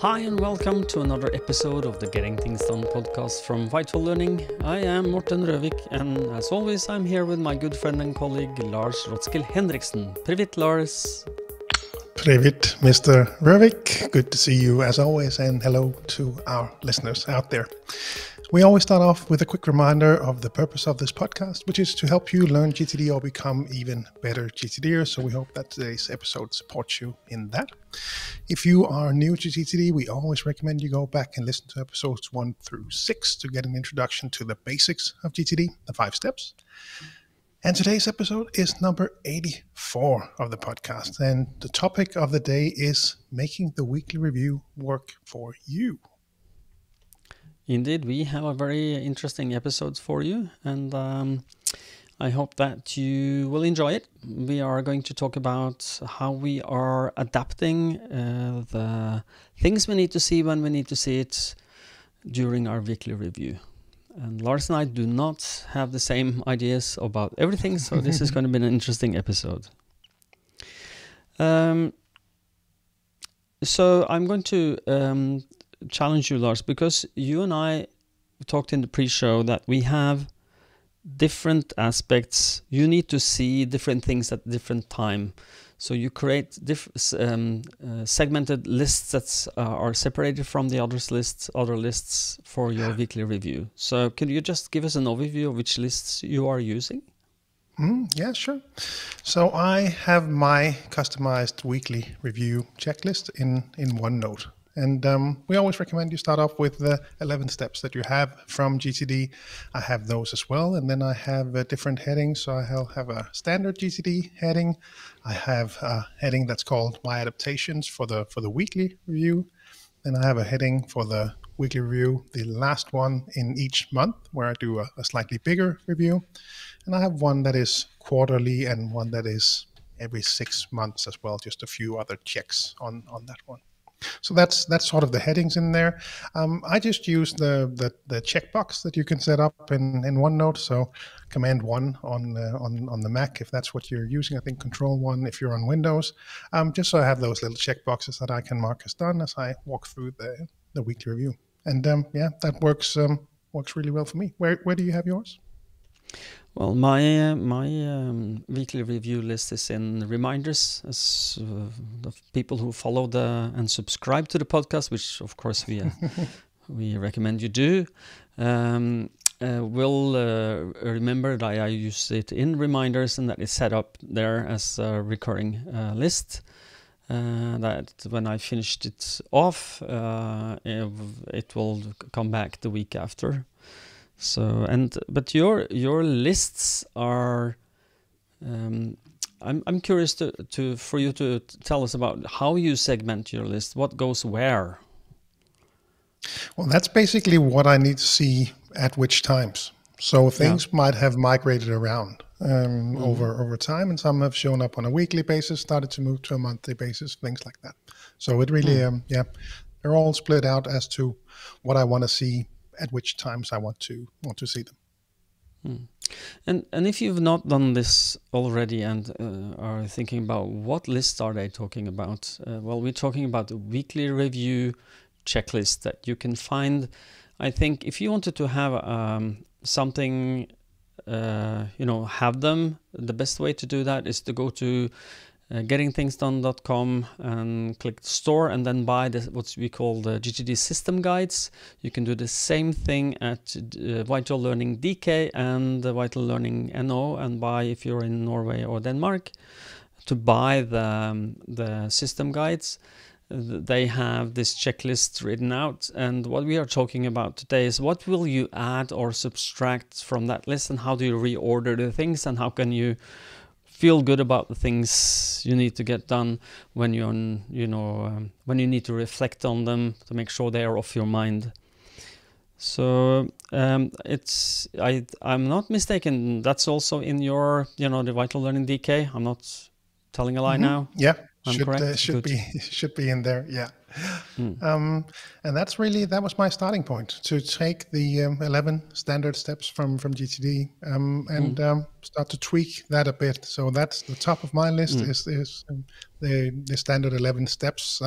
Hi and welcome to another episode of the Getting Things Done podcast from Vital Learning. I am Morten Røvik, and as always I'm here with my good friend and colleague Lars Rotskil Henriksen. Привет, Lars. Привет, Mr. Røvik. Good to see you as always, and hello to our listeners out there. We always start off with a quick reminder of the purpose of this podcast, which is to help you learn GTD or become even better GTDers. So we hope that today's episode supports you in that. If you are new to GTD, we always recommend you go back and listen to episodes 1 through 6 to get an introduction to the basics of GTD, the 5 steps. And today's episode is number 84 of the podcast. And the topic of the day is making the weekly review work for you. Indeed, we have a very interesting episode for you, and I hope that you will enjoy it. We are going to talk about how we are adapting the things we need to see when we need to see it during our weekly review. And Lars and I do not have the same ideas about everything, so this is going to be an interesting episode. So I'm going to challenge you, Lars, because you and I talked in the pre-show that we have different aspects. You need to see different things at different time. So you create segmented lists that are separated from the other lists for your weekly review. So can you just give us an overview of which lists you are using? Yeah, sure. So I have my customized weekly review checklist in OneNote. And we always recommend you start off with the 11 steps that you have from GTD. I have those as well. And then I have different headings. So I'll have a standard GTD heading. I have a heading that's called My Adaptations for the weekly review. Then I have a heading for the weekly review, the last one in each month, where I do a slightly bigger review. And I have one that is quarterly and one that is every 6 months as well, just a few other checks on that one. So that's sort of the headings in there. I just use the checkbox that you can set up in OneNote. So Command 1 on the Mac, if that's what you're using. I think Control 1 if you're on Windows. Just so I have those little checkboxes that I can mark as done as I walk through the weekly review. And that works really well for me. Where do you have yours? Well, my weekly review list is in reminders, as the people who follow and subscribe to the podcast, which of course we recommend you do, will remember that I use it in reminders and that it's set up there as a recurring list. That when I finished it off, it will come back the week after. So but your lists are. I'm curious for you to tell us about how you segment your list. What goes where? Well, that's basically what I need to see at which times. So things might have migrated around over time, and some have shown up on a weekly basis, started to move to a monthly basis, things like that. So it really, they're all split out as to what I want to see at which times I want to see them. And if you've not done this already and are thinking about what lists are they talking about, well, we're talking about the weekly review checklist that you can find. I think if you wanted to have something, have them, the best way to do that is to go to gettingthingsdone.com and click store and then buy what we call the GTD system guides. You can do the same thing at VitalLearning.eu and VitalLearning.eu and buy, if you're in Norway or Denmark, to buy the system guides. They have this checklist written out, and what we are talking about today is what will you add or subtract from that list, and how do you reorder the things, and how can you feel good about the things you need to get done when you're when you need to reflect on them to make sure they are off your mind. So I'm not mistaken, that's also in your the VitalLearning.eu. I'm not telling a lie now. Yeah, I'm correct. should be in there. Yeah. And that was my starting point, to take the 11 standard steps from GTD and start to tweak that a bit. So that's the top of my list is the standard 11 steps.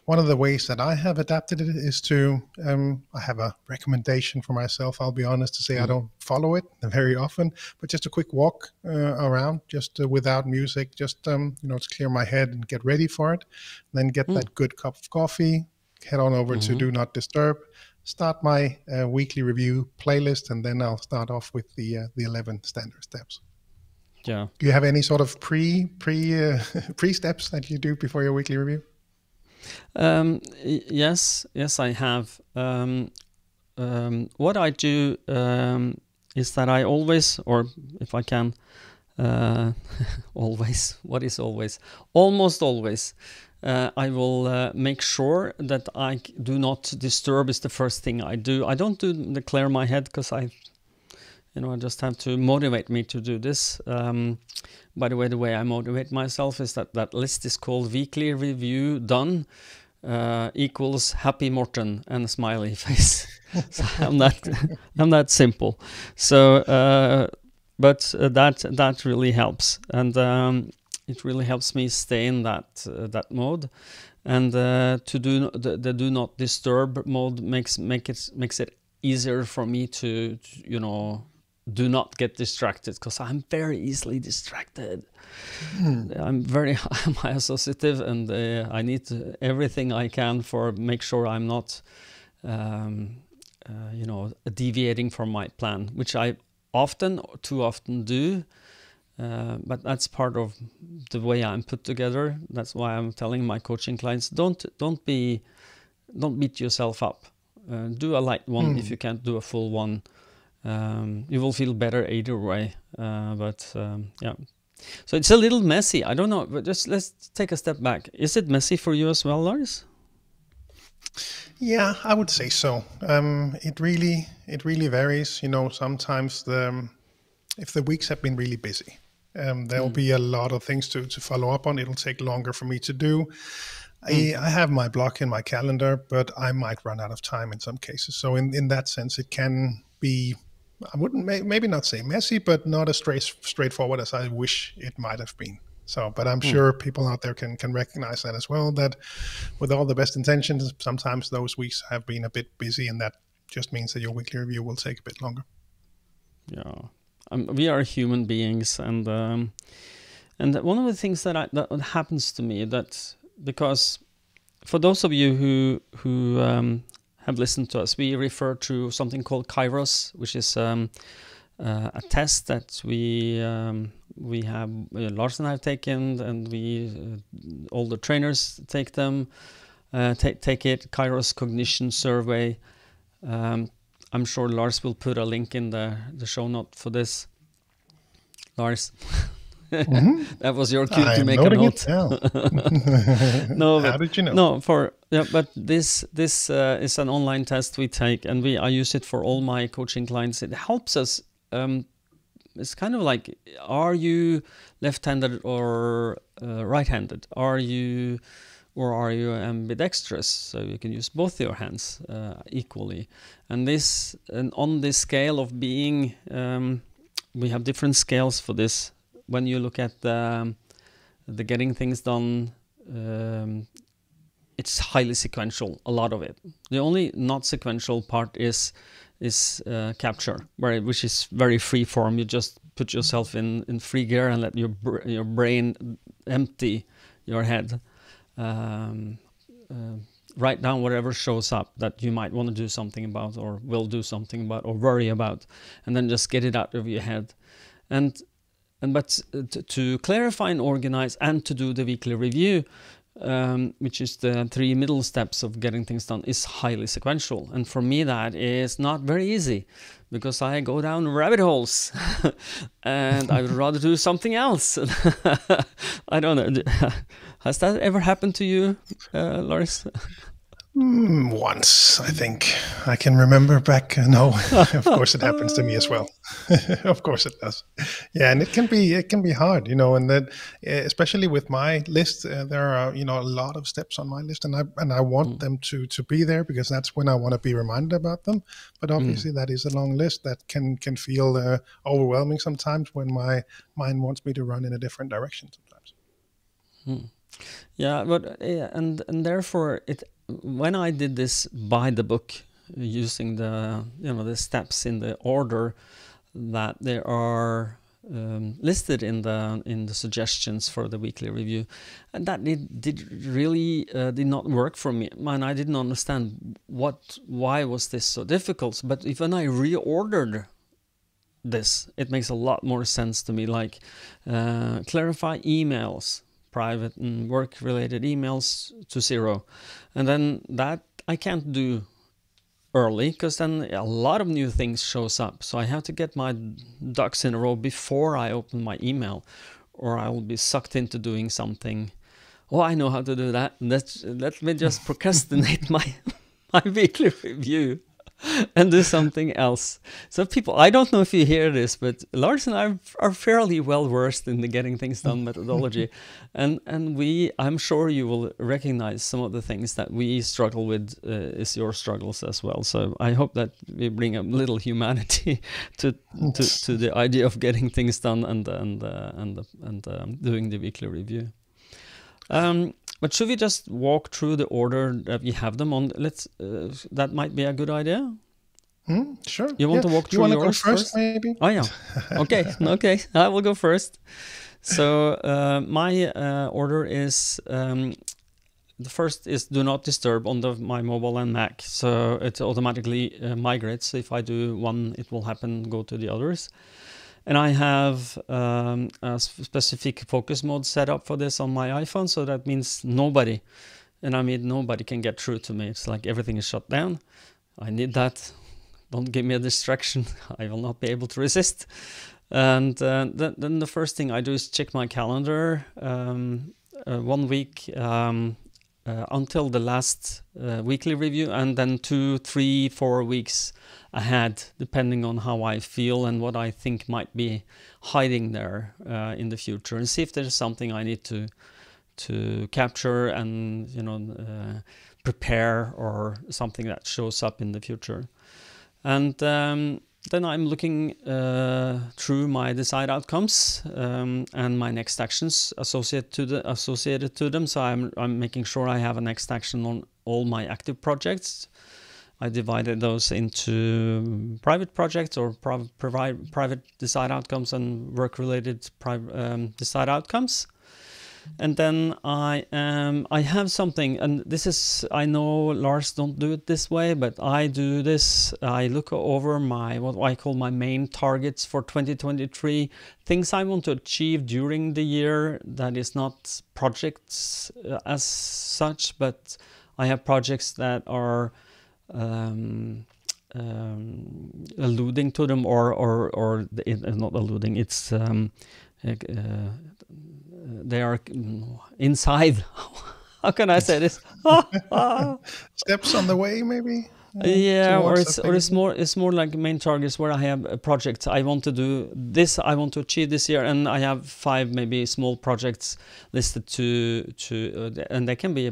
One of the ways that I have adapted it is to, I have a recommendation for myself, I'll be honest, to say I don't follow it very often, but just a quick walk around, just without music, just, to clear my head and get ready for it. Then get that good cup of coffee, head on over to Do Not Disturb, start my weekly review playlist, and then I'll start off with the 11 standard steps. Yeah. Do you have any sort of pre steps that you do before your weekly review? Yes, I have. What I do is that I always, or if I can, always. What is always? Almost always. I will make sure that I do not disturb is the first thing I do. I don't do the clear my head because I just have to motivate me to do this. By the way I motivate myself is that list is called Weekly Review Done equals Happy Morten and a smiley face. So I'm that simple. So, but that really helps, and it really helps me stay in that mode. And to do the do not disturb mode makes it easier for me to do not get distracted, because I'm very easily distracted. I'm high associative, and I need everything I can for make sure I'm not deviating from my plan, which I too often do. But that's part of the way I'm put together. That's why I'm telling my coaching clients, don't beat yourself up. Do a light one if you can't do a full one. You will feel better either way. Yeah. So it's a little messy. I don't know, but let's take a step back. Is it messy for you as well, Lars? Yeah, I would say so. It really varies. Sometimes if the weeks have been really busy, there'll be a lot of things to follow up on. It'll take longer for me to do. I have my block in my calendar, but I might run out of time in some cases. So in that sense, it can be, I wouldn't maybe not say messy, but not as straightforward as I wish it might have been. So, but I'm sure people out there can recognize that as well, that with all the best intentions, sometimes those weeks have been a bit busy, and that just means that your weekly review will take a bit longer. Yeah. We are human beings, and one of the things that happens to me, that because for those of you who have listened to us, we refer to something called Kairos, which is a test that we have, Lars and I have taken, and all the trainers take them, take it. Kairos Cognition Survey. I'm sure Lars will put a link in the show note for this. Lars, that was your cue to make a note. No, how did you know? No, but this is an online test we take, and I use it for all my coaching clients. It helps us. It's kind of like, are you left-handed or right-handed? Are you ambidextrous? So you can use both your hands equally. And on this scale of being, we have different scales for this. When you look at the getting things done, it's highly sequential, a lot of it. The only not sequential part is capture, which is very free form. You just put yourself in free gear and let your brain empty your head. Write down whatever shows up that you might want to do something about, or will do something about, or worry about, and then just get it out of your head. But to clarify and organize, and to do the weekly review, which is the 3 middle steps of getting things done, is highly sequential. And for me, that is not very easy, because I go down rabbit holes and I would rather do something else. I don't know. Has that ever happened to you, Lars? Once, I think. I can remember back. No, of course it happens to me as well. Of course it does. Yeah, and it can be hard, and that especially with my list, there are a lot of steps on my list, and I want them to be there because that's when I want to be reminded about them. But obviously that is a long list that can feel overwhelming sometimes when my mind wants me to run in a different direction sometimes. Yeah, but and therefore when I did this by the book, using the steps in the order that they are listed in the suggestions for the weekly review, and that did not work for me. And I didn't understand why was this so difficult. But if when I reordered this, it makes a lot more sense to me. Like clarify emails, private and work-related emails to 0, and then that I can't do early because then a lot of new things shows up. So I have to get my ducks in a row before I open my email, or I will be sucked into doing something. Oh, I know how to do that. Let me just procrastinate my weekly review and do something else. So people, I don't know if you hear this, but Lars and I are fairly well versed in the getting things done methodology, and I'm sure you will recognize some of the things that we struggle with is your struggles as well. So I hope that we bring a little humanity to the idea of getting things done and doing the weekly review. But should we just walk through the order that we have them on? That might be a good idea. Sure. You want to walk through yours go first, maybe? Oh yeah. Okay. Okay. I will go first. So my order is the first is do not disturb on my mobile and Mac. So it automatically migrates. So if I do one, it will happen. Go to the others. And I have a specific focus mode set up for this on my iPhone. So that means nobody, and I mean nobody can get through to me. It's like everything is shut down. I need that. Don't give me a distraction. I will not be able to resist. And then the first thing I do is check my calendar 1 week until the last weekly review, and then 2, 3, 4 weeks ahead, depending on how I feel and what I think might be hiding there in the future, and see if there's something I need to capture and prepare, or something that shows up in the future. And then I'm looking through my desired outcomes and my next actions associated to them. So I'm making sure I have a next action on all my active projects. I divided those into private projects, or private desired outcomes, and work-related desired outcomes. And then I have something, and this is, I know Lars don't do it this way, but I do this. I look over what I call my main targets for 2023, things I want to achieve during the year. That is not projects as such, but I have projects that are alluding to them, or not alluding. It's they are inside. How can I say this? Steps on the way, maybe. Yeah, or it's more like main targets where I have projects I want to do this. I want to achieve this year, and I have 5 maybe small projects listed and they can be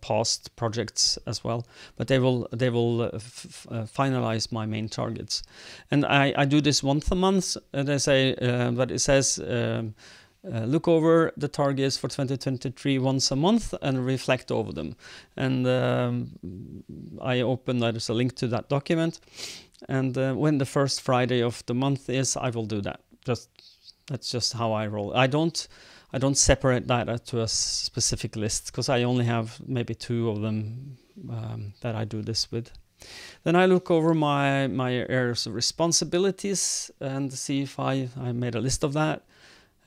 past projects as well, but they will finalize my main targets. And I do this once a month, and I say, but it says. Look over the targets for 2023 once a month and reflect over them. And I open, there's a link to that document. And when the first Friday of the month is, I will do that. That's just how I roll. I don't separate that to a specific list, because I only have maybe 2 of them that I do this with. Then I look over my areas of responsibilities and see if I made a list of that.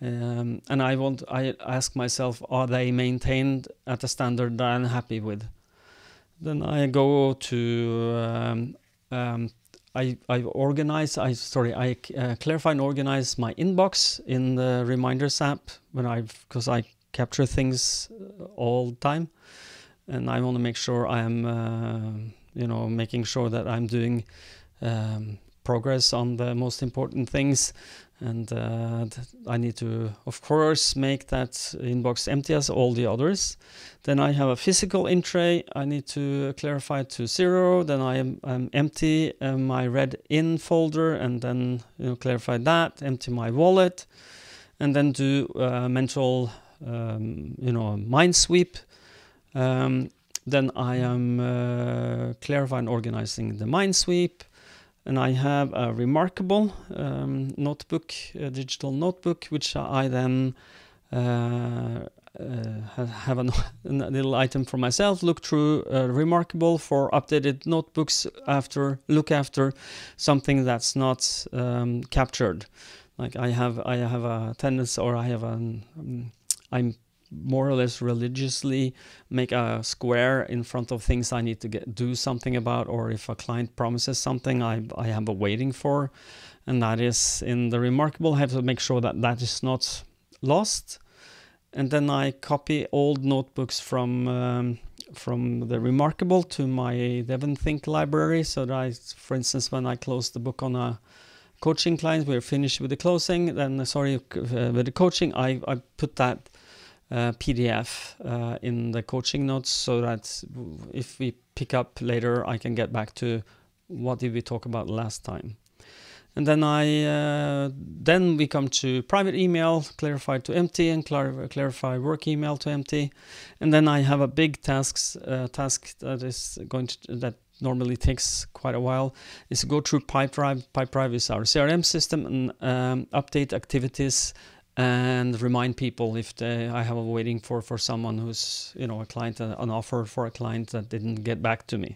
And I ask myself, are they maintained at a standard that I'm happy with? Then I go to I clarify and organize my inbox in the reminders app because I capture things all the time. and I want to make sure I am, making sure that I'm doing progress on the most important things. And I need to, of course, make that inbox empty as all the others. Then I have a physical in tray. I need to clarify to 0. Then I'm empty my read in folder, and then clarify that. Empty my wallet, and then do mental, mind sweep. Then I am clarifying, organizing the mind sweep. And I have a remarkable notebook, a digital notebook, which I then have a little item for myself. Look through remarkable for updated notebooks look after something that's not captured. Like I have a tendency, or I'm more or less religiously make a square in front of things I need to do something about, or if a client promises something I have a waiting for, and that is in the remarkable. I have to make sure that is not lost. And then I copy old notebooks from the remarkable to my DevonThink library, so that for instance, when I close the book on a coaching client, we're finished with the closing, then with the coaching, I put that PDF in the coaching notes, so that if we pick up later, I can get back to what did we talk about last time. And then then we come to private email, clarify to empty, and clarify work email to empty. And then I have a big task that normally takes quite a while, is to go through Pipedrive. Pipedrive is our CRM system, and update activities and remind people if I have a waiting for someone who's a client, an offer for a client that didn't get back to me.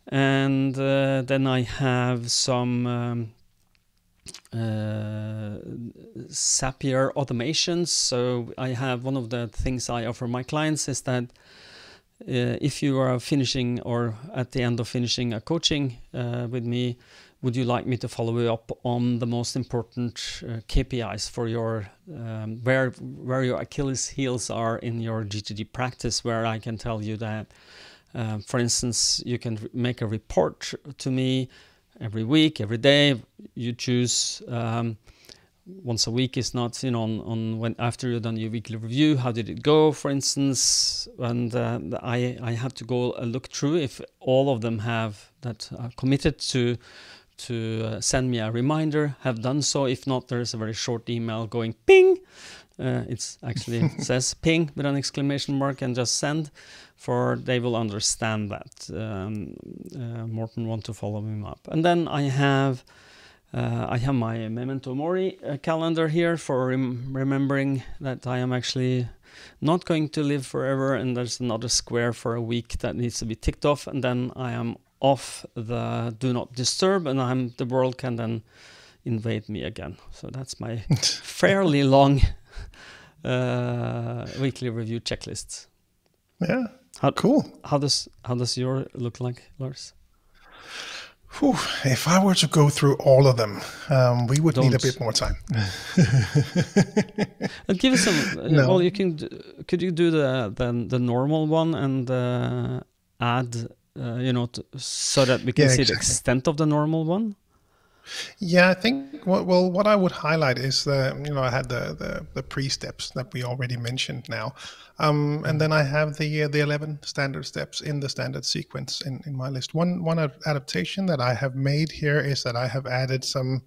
And then I have some Zapier automations. So I have, one of the things I offer my clients is that if you are finishing, or at the end of finishing a coaching with me, would you like me to follow you up on the most important KPIs for your where your Achilles heels are in your GTD practice, where I can tell you that, for instance, you can make a report to me every week, every day. You choose once a week is not, on when after you've done your weekly review, how did it go, for instance? And I have to go look through if all of them have that committed to send me a reminder, have done so. If not, there's a very short email going ping. It's actually says ping with an exclamation mark, and just send, for they will understand that Morten want to follow him up. And then I have my Memento Mori calendar here for remembering that I am actually not going to live forever, and there's another square for a week that needs to be ticked off, and then I am off the do not disturb, and the world can then invade me again. So that's my fairly long weekly review checklist. Yeah, cool. How does your look like, Lars? Whew, if I were to go through all of them, we would need a bit more time. Give us some. No. Well, could you do the normal one and add, so that we can see the extent of the normal one? Yeah, I think what I would highlight is I had the pre-steps that we already mentioned now, and then I have the 11 standard steps in the standard sequence in my list. One adaptation that I have made here is that I have added some,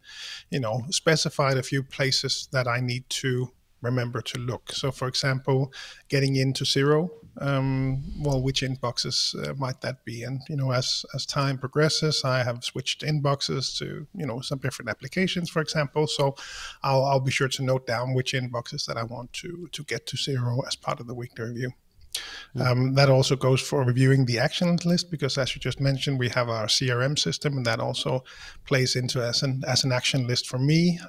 specified a few places that I need to remember to look. So, for example, getting into 0. Which inboxes might that be? And as time progresses, I have switched inboxes to some different applications, for example. So I'll be sure to note down which inboxes that I want to get to 0 as part of the weekly review. That also goes for reviewing the action list, because as you just mentioned, we have our CRM system, and that also plays into as an action list for me.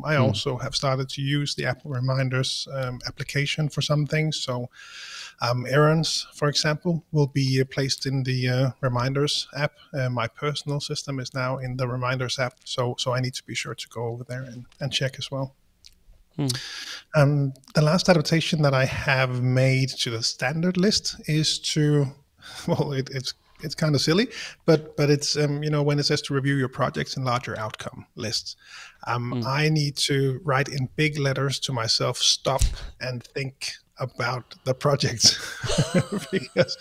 I also have started to use the Apple Reminders application for some things. So errands, for example, will be placed in the Reminders app. My personal system is now in the Reminders app, so I need to be sure to go over there and check as well. The last adaptation that I have made to the standard list is to, well, it's kind of silly, but it's when it says to review your projects in larger outcome lists, I need to write in big letters to myself, stop and think about the projects because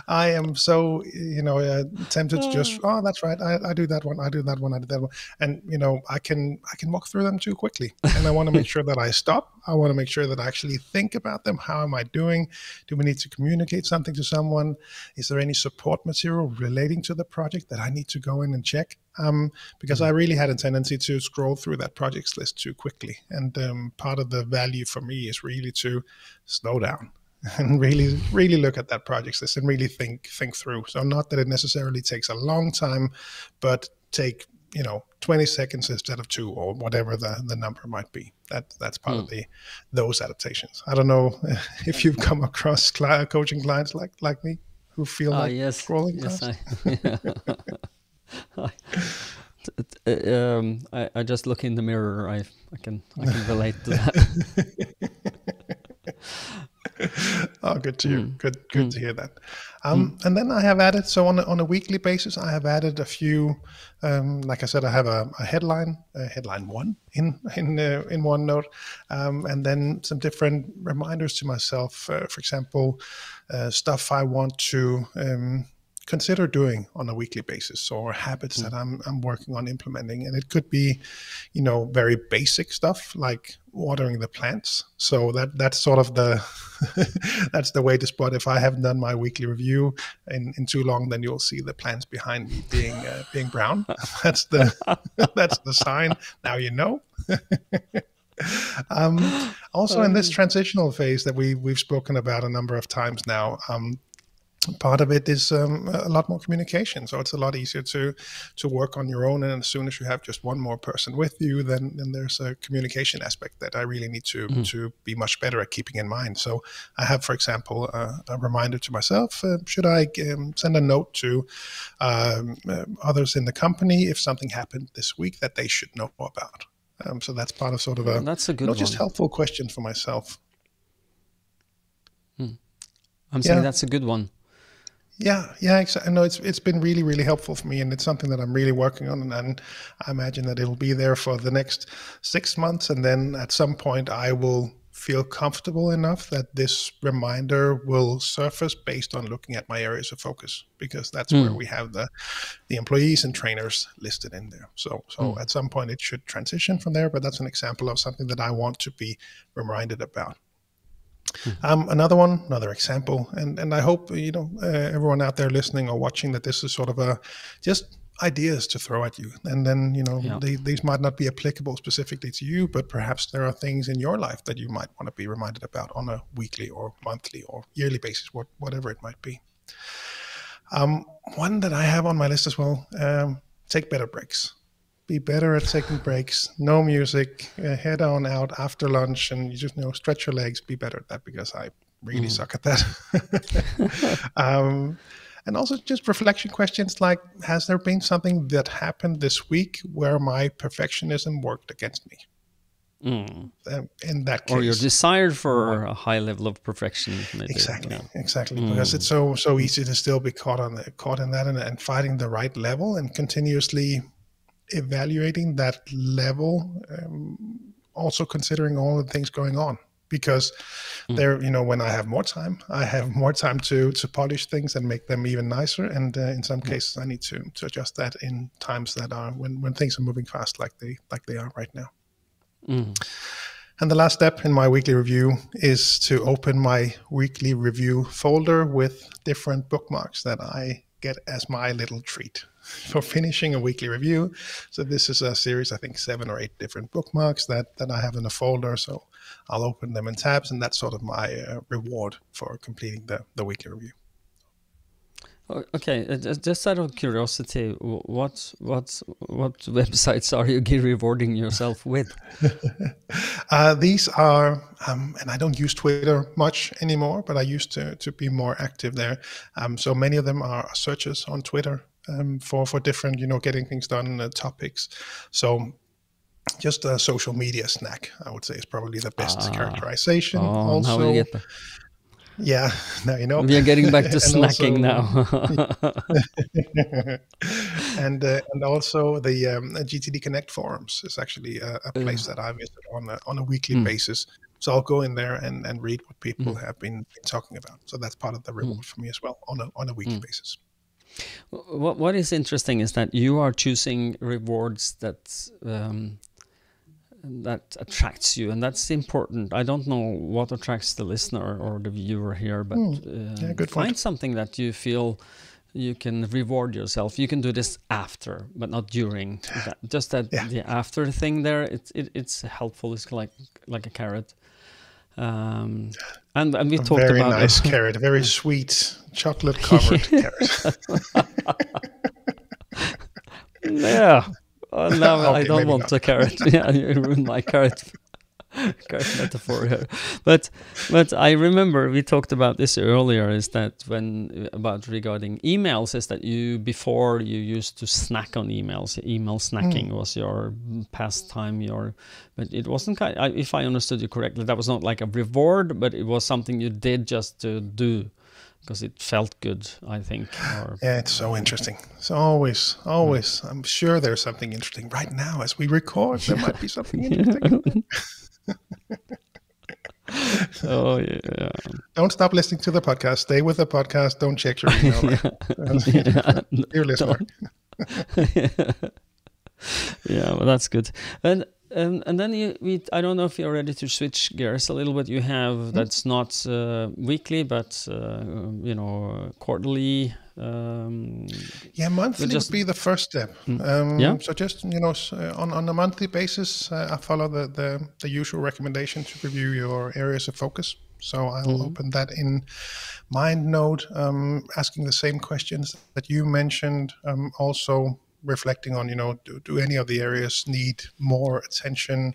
I am so tempted to just that's right, I do that one, I do that one, I do that one, and I can walk through them too quickly, and I want to make sure that I stop. I want to make sure that I actually think about them. How am I doing? Do we need to communicate something to someone? Is there any support material relating to the project that I need to go in and check? Because I really had a tendency to scroll through that projects list too quickly. And part of the value for me is really to slow down and really look at that projects list and really think through. So not that it necessarily takes a long time, but take 20 seconds instead of 2, or whatever the number might be. That's part of those adaptations. I don't know if you've come across coaching clients like me who feel like scrolling fast. I just look in the mirror. I can relate to that. Oh, good to hear. Good to hear that. And then I have added, so on a weekly basis, I have added a few. Like I said, I have a headline 1 in OneNote, and then some different reminders to myself. For example, stuff I want to consider doing on a weekly basis, or habits that I'm working on implementing. And it could be, very basic stuff like watering the plants. So that's sort of the that's the way to spot if I haven't done my weekly review in too long. Then you'll see the plants behind me being brown. That's the sign. Now you know. Also, in this transitional phase that we've spoken about a number of times now, part of it is a lot more communication. So it's a lot easier to work on your own. And as soon as you have just one more person with you, then there's a communication aspect that I really need to be much better at keeping in mind. So I have, for example, a reminder to myself, should I send a note to others in the company if something happened this week that they should know about? So that's part of sort of that's a good not just helpful question for myself. I'm saying that's a good one. Yeah, exactly. No, it's been really, really helpful for me, and it's something that I'm really working on, and I imagine that it'll be there for the next 6 months, and then at some point I will feel comfortable enough that this reminder will surface based on looking at my areas of focus, because that's where we have the employees and trainers listed in there. So at some point it should transition from there, but that's an example of something that I want to be reminded about. Another example, and I hope everyone out there listening or watching, that this is sort of just ideas to throw at you, and then these might not be applicable specifically to you, but perhaps there are things in your life that you might want to be reminded about on a weekly or monthly or yearly basis, whatever it might be. One that I have on my list as well: take better breaks. Be better at taking breaks. No music. Head on out after lunch, and you just stretch your legs. Be better at that, because I really suck at that. And also just reflection questions like: has there been something that happened this week where my perfectionism worked against me? In that case, or your desire for a high level of perfection. Maybe. Exactly. Because it's so easy to still be caught in that, and finding the right level and continuously evaluating that level, also considering all the things going on, because there, when I have more time, to polish things and make them even nicer. And in some cases, I need to adjust that in times that are when things are moving fast, like they are right now. And the last step in my weekly review is to open my weekly review folder with different bookmarks that I get as my little treat for finishing a weekly review. So this is a series, I think 7 or 8 different bookmarks that I have in a folder. So I'll open them in tabs, and that's sort of my reward for completing the weekly review. Okay, just out of curiosity, what websites are you rewarding yourself with? These are, and I don't use Twitter much anymore, but I used to be more active there. So many of them are searches on Twitter for different, getting things done topics. So just a social media snack, I would say, is probably the best characterization. Oh, now we Also, get the... yeah, now you know. We are getting back to And snacking also, now. and also the GTD Connect forums is actually a place that I visit on a weekly basis. So I'll go in there and read what people have been talking about. So that's part of the reward for me as well on a weekly basis. What is interesting is that you are choosing rewards that that attracts you, and that's important. I don't know what attracts the listener or the viewer here, but good find point. something that you feel you can reward yourself. You can do this after, but not during. Just that the after thing there, it's helpful. It's like a carrot. And we talked very about nice carrot, a very sweet chocolate covered carrot. Yeah. Oh, now Okay, I don't want not. a carrot. Yeah, you ruined my carrot metaphor here. But I remember we talked about this earlier. Is that regarding emails? Is that before you used to snack on emails? Email snacking was your pastime. But it wasn't if I understood you correctly, that was not like a reward, but it was something you did just to do. Because it felt good, I think. Yeah, it's so interesting. It's always. I'm sure there's something interesting right now as we record. There might be something interesting. Oh yeah. Don't stop listening to the podcast. Stay with the podcast. Don't check your email. Right? Dear listener. Yeah, well, that's good. And then I don't know if you're ready to switch gears a little bit. You have that's not weekly, but quarterly. Monthly would be the first step. So just on a monthly basis, I follow the usual recommendation to review your areas of focus. So I'll open that in MindNote, asking the same questions that you mentioned. Also reflecting on, do any of the areas need more attention?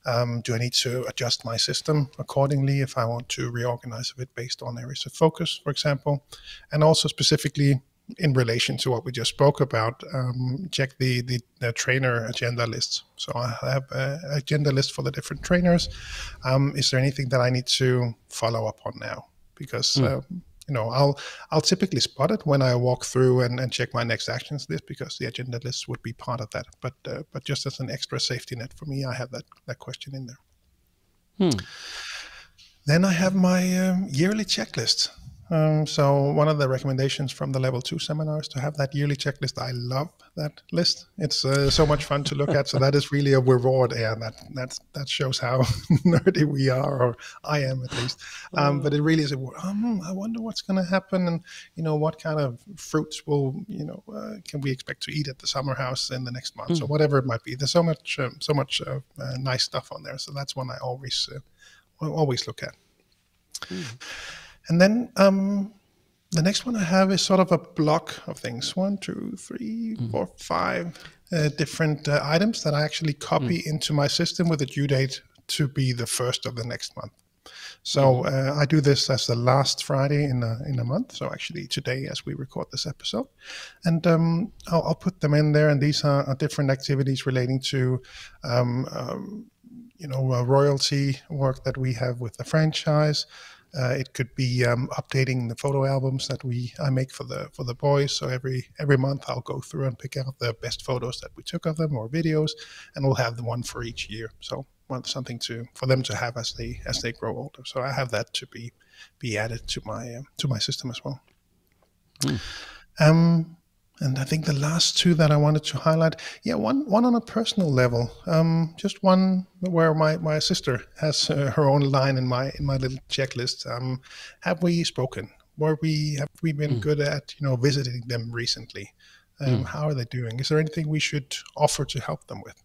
Do I need to adjust my system accordingly if I want to reorganize a bit based on areas of focus, for example? And also specifically in relation to what we just spoke about, check the trainer agenda lists. So I have an agenda list for the different trainers. Is there anything that I need to follow up on now? Because I'll typically spot it when I walk through and check my next actions list, because the agenda list would be part of that. But just as an extra safety net for me, I have that question in there. Then I have my yearly checklist. So one of the recommendations from the level 2 seminar is to have that yearly checklist. I love that list. It's so much fun to look at. So that is really a reward. Yeah, that shows how nerdy we are, or I am at least. But it really is a reward. I wonder what's going to happen, and what kind of fruits can we expect to eat at the summer house in the next month, or whatever it might be. There's so much nice stuff on there. So that's one I always look at. And then the next one I have is sort of a block of things. 1, 2, 3, 4, 5 different items that I actually copy into my system with a due date to be the first of the next month. So I do this as the last Friday in a month. So actually today, as we record this episode, and I'll put them in there. And these are different activities relating to royalty work that we have with the franchise. It could be updating the photo albums that I make for the boys. So every month I'll go through and pick out the best photos that we took of them, or videos, and we'll have the one for each year. So something for them to have as they grow older. So I have that to be added to my system as well. And I think the last two that I wanted to highlight, one on a personal level, just one where my sister has her own line in my little checklist. Have we spoken? Have we been good at visiting them recently? How are they doing? Is there anything we should offer to help them with?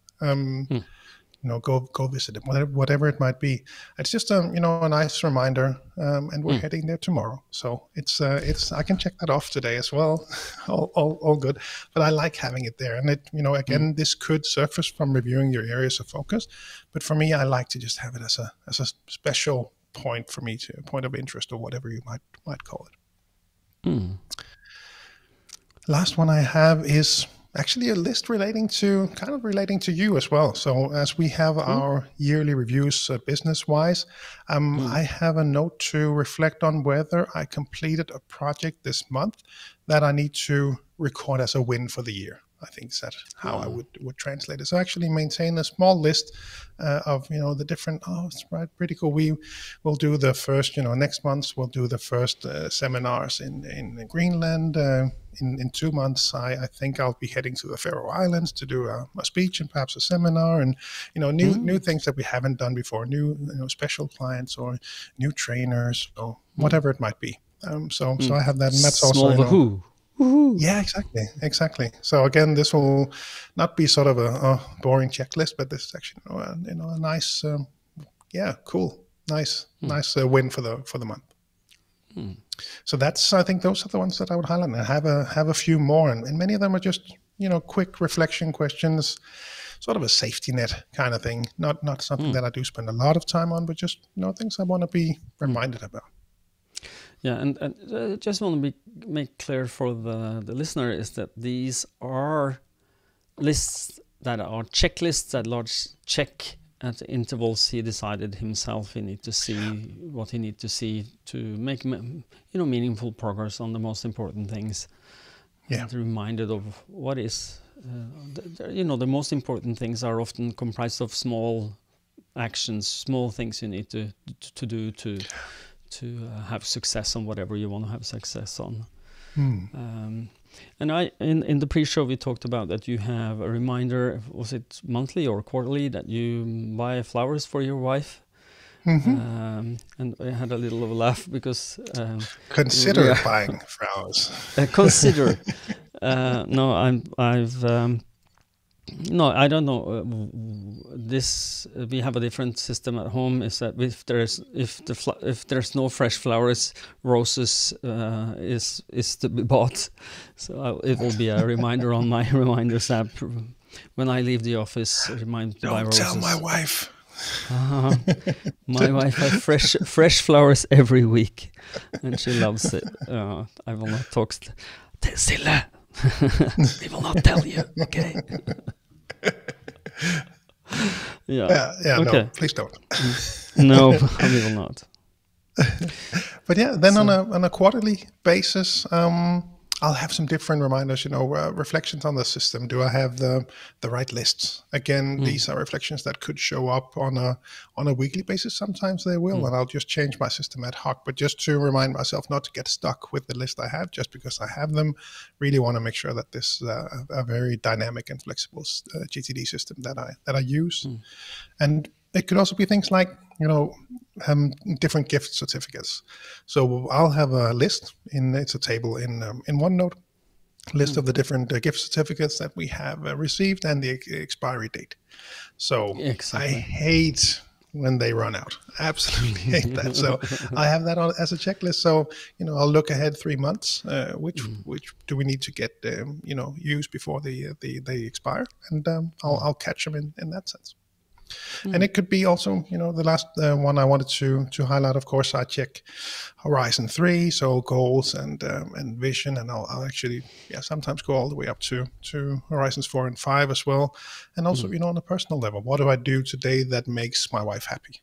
Go visit them, whatever it might be. It's just a nice reminder, and we're heading there tomorrow. So it's I can check that off today as well. all good. But I like having it there, and it again, this could surface from reviewing your areas of focus, but for me, I like to just have it as a special point for me, to a point of interest, or whatever you might call it. Last one I have is actually a list relating to you as well. So as we have our yearly reviews business-wise, I have a note to reflect on whether I completed a project this month that I need to record as a win for the year. I think that's how I would translate it. So actually maintain a small list of the different. Oh, it's pretty cool. We will do the first. Next month we'll do the first seminars in Greenland. In 2 months, I think I'll be heading to the Faroe Islands to do a speech and perhaps a seminar, and new things that we haven't done before, new special clients or new trainers or whatever it might be. So I have that, and that's also who. Yeah, exactly. So again, this will not be sort of a boring checklist, but this is actually a nice, cool, nice win for the month. So I think those are the ones that I would highlight. And I have a few more, and many of them are just quick reflection questions, sort of a safety net kind of thing. Not something that I do spend a lot of time on, but just things I want to be reminded about. Yeah, and just want to make clear for the listener is that these are lists that are checklists that Lars check at intervals he decided himself he need to see what he need to see to make meaningful progress on the most important things. Yeah, and reminded of what is the most important things are often comprised of small actions, small things you need to do to have success on whatever you want to have success on. And in the pre-show we talked about that you have a reminder, was it monthly or quarterly, that you buy flowers for your wife? And I had a little of a laugh because consider buying flowers. Consider. No, I don't know. This we have a different system at home. Is that if there's no fresh flowers, roses is to be bought. So it will be a reminder on my reminders app when I leave the office. Remind to buy roses. Don't tell my wife. My wife has fresh flowers every week, and she loves it. I will not talk. Sille, we will not tell you. Okay. Yeah. Okay. No, please don't. No, I will not. But yeah, then on a quarterly basis, I'll have some different reminders, reflections on the system. Do I have the right lists? Again, these are reflections that could show up on a weekly basis. Sometimes they will, and I'll just change my system ad hoc. But just to remind myself not to get stuck with the list I have just because I have them. Really want to make sure that this is a very dynamic and flexible GTD system that I use. And it could also be things like, different gift certificates. So I'll have a list it's a table in OneNote, list of the different gift certificates that we have received and the expiry date. So exactly. I hate when they run out. Absolutely hate that. So I have that as a checklist. So, I'll look ahead 3 months, which do we need to get, used before they expire, and I'll catch them in that sense. And it could be also, the last one I wanted to highlight, of course, I check Horizon 3, so goals and vision, and I'll actually, sometimes go all the way up to Horizons 4 and 5 as well. And also, on a personal level, what do I do today that makes my wife happy?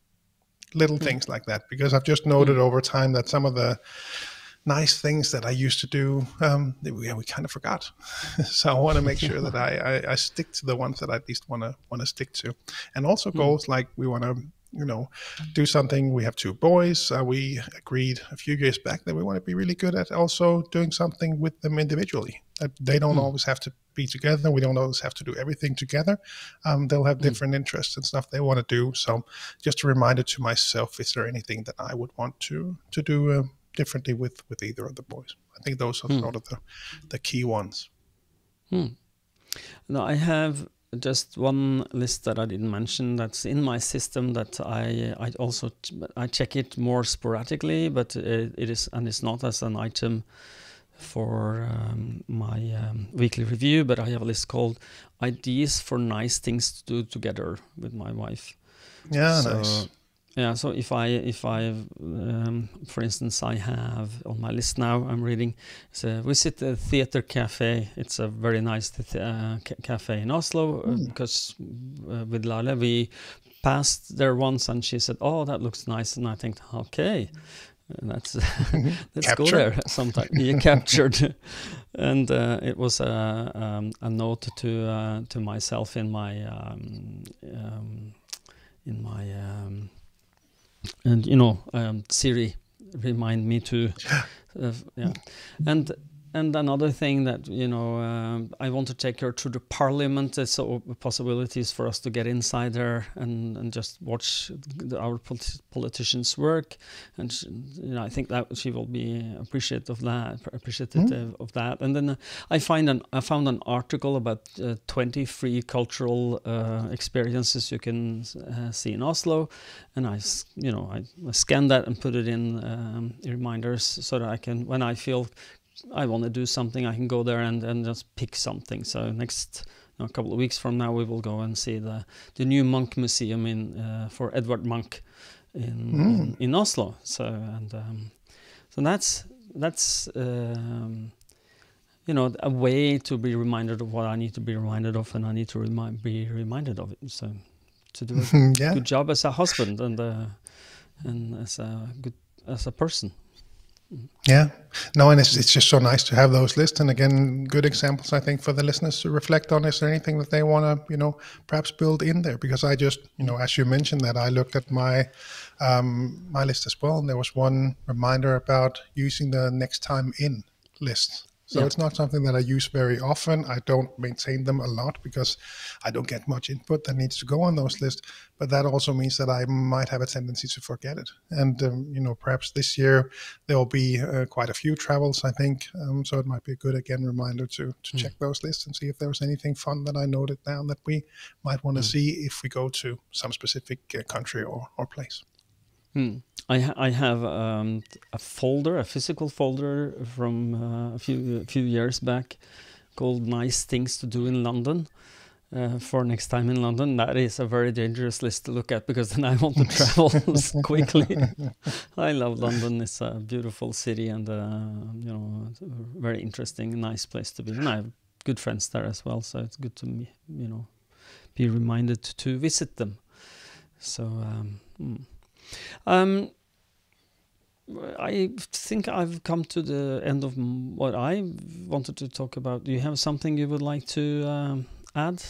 Little things like that, because I've just noted over time that some of the nice things that I used to do, we kind of forgot. So I want to make sure that I stick to the ones that I at least want to stick to. And also goals like we want to, do something. We have 2 boys. We agreed a few years back that we want to be really good at also doing something with them individually. That they don't always have to be together. We don't always have to do everything together. They'll have different interests and stuff they want to do. So just a reminder to myself, is there anything that I would want to do differently with either of the boys? I think those are sort of the key ones. No, I have just one list that I didn't mention that's in my system that I also check it more sporadically, but it is, and it's not as an item for my weekly review, but I have a list called ideas for nice things to do together with my wife. Yeah, nice. Yeah, so if for instance, I have on my list now, I'm reading, visit the theater cafe. It's a very nice cafe in Oslo, because with Lale, we passed there once and she said, oh, that looks nice. And I think, okay, let's go there sometime. Yeah, captured. And it was a note to myself in my and Siri remind me to yeah. And another thing that I want to take her to the parliament. There's possibilities for us to get inside there and just watch our politicians work, and I think that she will be appreciative of that. And then I found an article about 20 free cultural experiences you can see in Oslo, and I scanned that and put it in reminders so that I can, when I feel I want to do something, I can go there and just pick something. So next a couple of weeks from now, we will go and see the new Munch Museum for Edvard Munch in Oslo. So that's a way to be reminded of what I need to be reminded of, and I need to be reminded of it. So to do a good job as a husband and as a person. Yeah, no, and it's just so nice to have those lists, and again, good examples, I think, for the listeners to reflect on. Is there anything that they want to, perhaps build in there? Because I just, as you mentioned that, I looked at my my list as well, and there was one reminder about using the next time in list. So it's not something that I use very often. I don't maintain them a lot because I don't get much input that needs to go on those lists. But that also means that I might have a tendency to forget it. And, perhaps this year there will be quite a few travels, I think. So it might be a good, again, reminder to check those lists and see if there was anything fun that I noted down that we might want to see if we go to some specific country or place. I have a physical folder from a few years back called "Nice Things to Do in London" for next time in London. That is a very dangerous list to look at, because then I want to travel quickly. I love London. It's a beautiful city and it's a very interesting, nice place to be. And I have good friends there as well, so it's good to be reminded to visit them. So. I think I've come to the end of what I wanted to talk about. Do you have something you would like to add?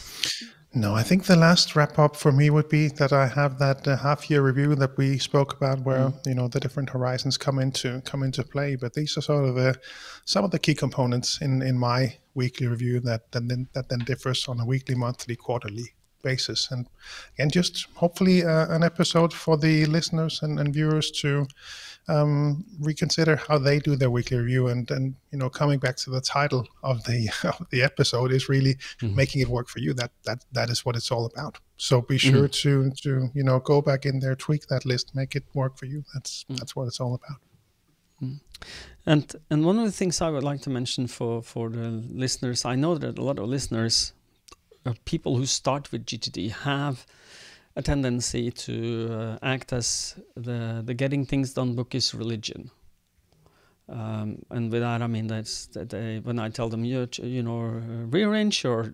No, I think the last wrap up for me would be that I have that half-year review that we spoke about, where the different horizons come into play. But these are sort of some of the key components in my weekly review that then differs on a weekly, monthly, quarterly basis. And just hopefully an episode for the listeners and viewers to reconsider how they do their weekly review, and coming back to the title of the episode is really making it work for you. That is what it's all about. So be sure to go back in there, tweak that list, make it work for you. That's what it's all about. And one of the things I would like to mention for the listeners, I know that a lot of listeners, people who start with GTD, have a tendency to act as the Getting Things Done book is religion. And with that, I mean that when I tell them, rearrange your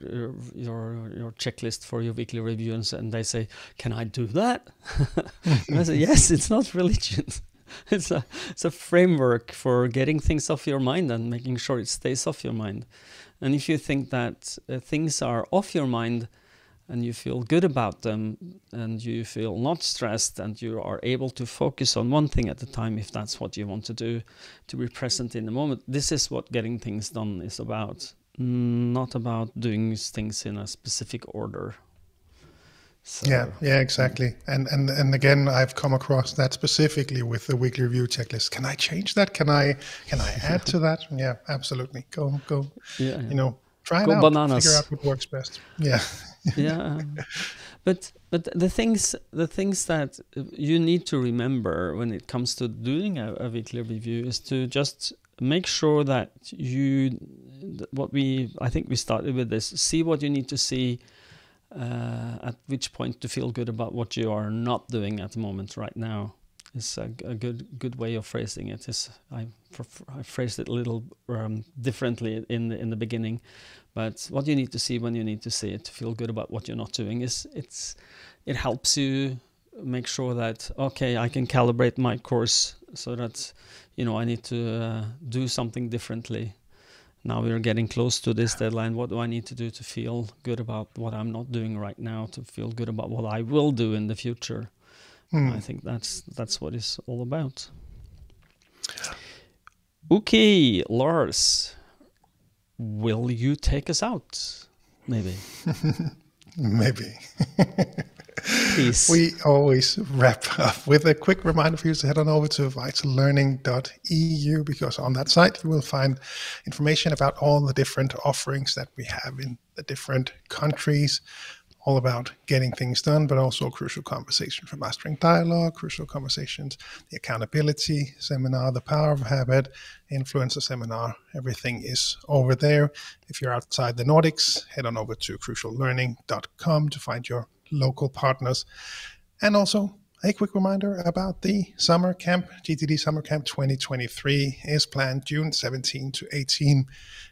checklist for your weekly review, and they say, "Can I do that?" And I say, "Yes, it's not religion. It's a framework for getting things off your mind and making sure it stays off your mind. And if you think that things are off your mind, and you feel good about them, and you feel not stressed, and you are able to focus on one thing at a time, if that's what you want to do, to be present in the moment, this is what getting things done is about, not about doing things in a specific order." So, yeah, exactly. And again, I've come across that specifically with the weekly review checklist. Can I change that? Can I add to that? Yeah, absolutely. Go. Yeah. Try it Go out. bananas. Figure out what works best. Yeah. Yeah. But the things that you need to remember when it comes to doing a weekly review is to just make sure that I think we started with this, see what you need to see at which point to feel good about what you are not doing at the moment right now. Is a good way of phrasing it. I phrased it a little differently in the beginning, but what you need to see when you need to see it to feel good about what you're not doing it helps you make sure that, okay, I can calibrate my course so that, you know, I need to do something differently. Now we're getting close to this deadline. What do I need to do to feel good about what I'm not doing right now, to feel good about what I will do in the future? I think that's what it's all about. Okay, Lars, will you take us out? Maybe. Maybe. Please. We always wrap up with a quick reminder for you to head on over to VitalLearning.eu, because on that site you will find information about all the different offerings that we have in the different countries, all about getting things done, but also Crucial Conversations for Mastering Dialogue, Crucial Conversations, the Accountability Seminar, the Power of Habit, Influencer Seminar. Everything is over there. If you're outside the Nordics, head on over to cruciallearning.com to find your local partners. And also a quick reminder about the summer camp. GTD Summer Camp 2023 is planned June 17 to 18.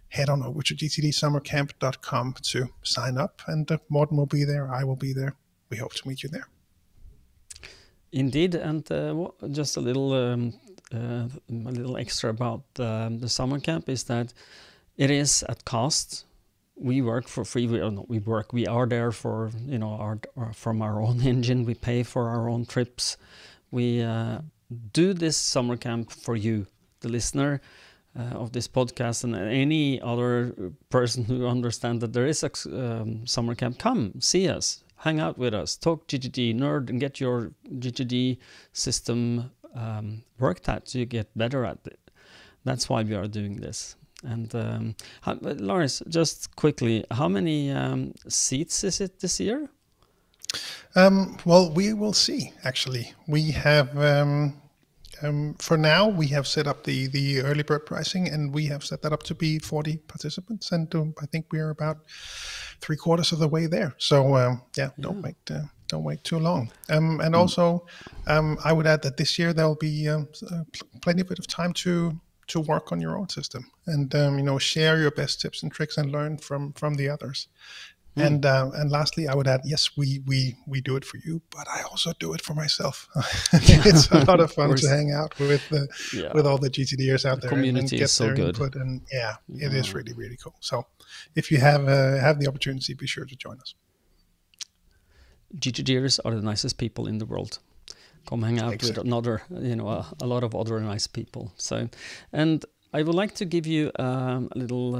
Head on over to gtdsummercamp.com to sign up, and Morten will be there. I will be there. We hope to meet you there. Indeed, and just a little extra about the summer camp is that it is at cost. We work for free. We are there for, you know, from our own engine. We pay for our own trips. We do this summer camp for you, the listener of this podcast, and any other person who understands that there is a summer camp. Come, see us, hang out with us, talk GTD, nerd, and get your GTD system worked at so you get better at it. That's why we are doing this. And Lars, just quickly, how many seats is it this year? Well, we will see, actually. We have... for now, we have set up the early bird pricing, and we have set that up to be 40 participants, and I think we are about 3/4 of the way there. So don't wait too long. And also, I would add that this year there will be plenty of bit of time to work on your own system, and share your best tips and tricks and learn from the others. And lastly, I would add, yes, we do it for you, but I also do it for myself. It's a lot of fun to hang out with all the GTDers out there and get is so their good input. And it is really, really cool. So if you have the opportunity, be sure to join us. GTDers are the nicest people in the world. Come hang out with another, a lot of other nice people. So, and I would like to give you a little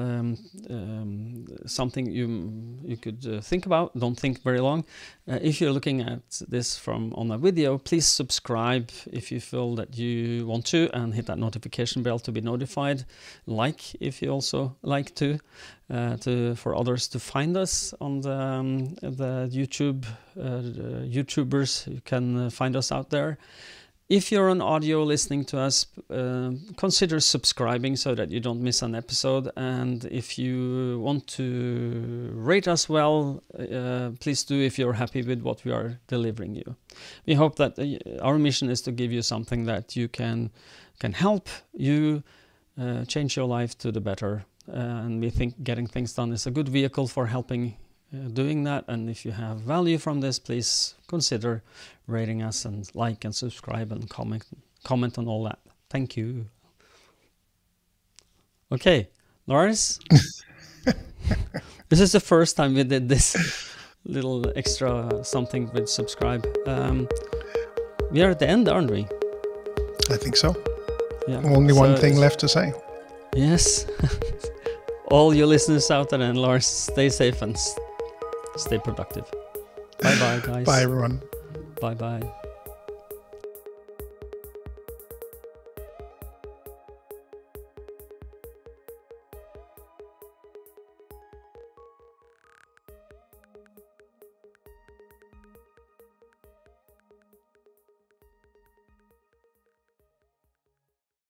something you could think about. Don't think very long. If you're looking at this on a video, please subscribe if you feel that you want to, and hit that notification bell to be notified. Like if you also like to for others to find us on the YouTube YouTubers. You can find us out there. If you're on audio listening to us, consider subscribing so that you don't miss an episode. And if you want to rate us well, please do if you're happy with what we are delivering you. We hope that our mission is to give you something that you can help you change your life to the better. And we think getting things done is a good vehicle for helping doing that. And if you have value from this, please consider rating us and like and subscribe and comment on all that. Thank you. Okay, Lars. This is the first time we did this little extra something with subscribe. We are at the end, aren't we? I think so. Yeah. Only one thing left to say. Yes. All your listeners out there, and Lars, stay safe and stay productive. Bye-bye, guys. Bye, everyone. Bye-bye.